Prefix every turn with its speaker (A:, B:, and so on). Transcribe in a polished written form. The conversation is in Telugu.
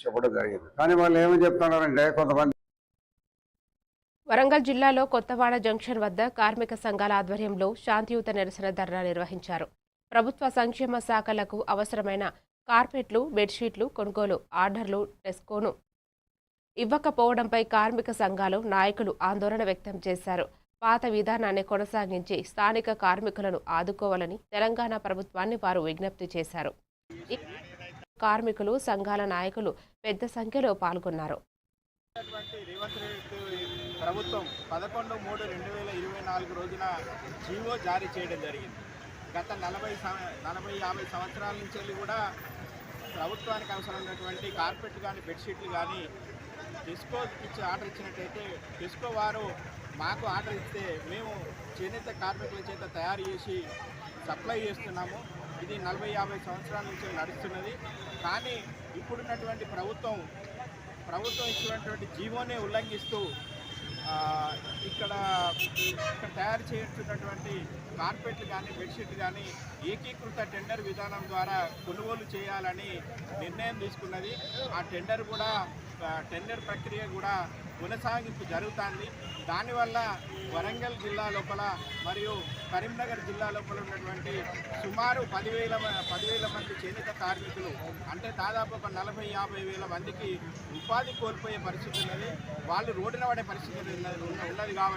A: చెప్పడం జరిగింది. కానీ వాళ్ళు ఏమని చెప్తున్నారంటే కొంతమంది
B: వరంగల్ జిల్లాలో కొత్తవాడ జంక్షన్ వద్ద కార్మిక సంఘాల ఆధ్వర్యంలో శాంతియుత నిరసన ధర్నా నిర్వహించారు. ప్రభుత్వ సంక్షేమ శాఖలకు అవసరమైన కార్పెట్లు, బెడ్షీట్లు కొనుగోలు ఆర్డర్లు టెస్కోను ఇవ్వకపోవడంపై కార్మిక సంఘాలు నాయకులు ఆందోళన వ్యక్తం చేశారు. పాత విధానాన్ని కొనసాగించి స్థానిక కార్మికులను ఆదుకోవాలని తెలంగాణ ప్రభుత్వాన్ని వారు విజ్ఞప్తి చేశారు. ఈ కార్మికులు సంఘాల నాయకులు పెద్ద సంఖ్యలో పాల్గొన్నారు.
C: ప్రభుత్వం 11/3/2024 రోజున జీవో జారీ చేయడం జరిగింది. గత 40-50 సంవత్సరాల నుంచి వెళ్ళి కూడా ప్రభుత్వానికి అవసరమైనటువంటి కార్పెట్లు కానీ బెడ్షీట్లు కానీ టెస్కో ఇచ్చి ఆర్డర్ ఇచ్చినట్టయితే టెస్కో వారు మాకు ఆర్డర్ ఇస్తే మేము చేనేత కార్మికుల చేత తయారు చేసి సప్లై చేస్తున్నాము. ఇది 40-50 సంవత్సరాల నుంచి నడుస్తున్నది. కానీ ఇప్పుడున్నటువంటి ప్రభుత్వం ఇచ్చినటువంటి జీవోనే ఉల్లంఘిస్తూ ఇక్కడ తయారు చేస్తున్నటువంటి కార్పెట్లు కానీ బెడ్షీట్లు కానీ ఏకీకృత టెండర్ విధానం ద్వారా కొనుగోలు చేయాలని నిర్ణయం తీసుకున్నది. ఆ టెండర్ ప్రక్రియ కూడా కొనసాగింపు జరుగుతుంది. దానివల్ల వరంగల్ జిల్లా లోపల మరియు కరీంనగర్ జిల్లా లోపల ఉన్నటువంటి సుమారు 10,000 మంది చేనేత కార్మికులు అంటే దాదాపు ఒక 40-50 వేల మందికి ఉపాధి కోల్పోయే పరిస్థితి ఉన్నది. వాళ్ళు రోడ్డున పడే పరిస్థితి ఉన్నది కాబట్టి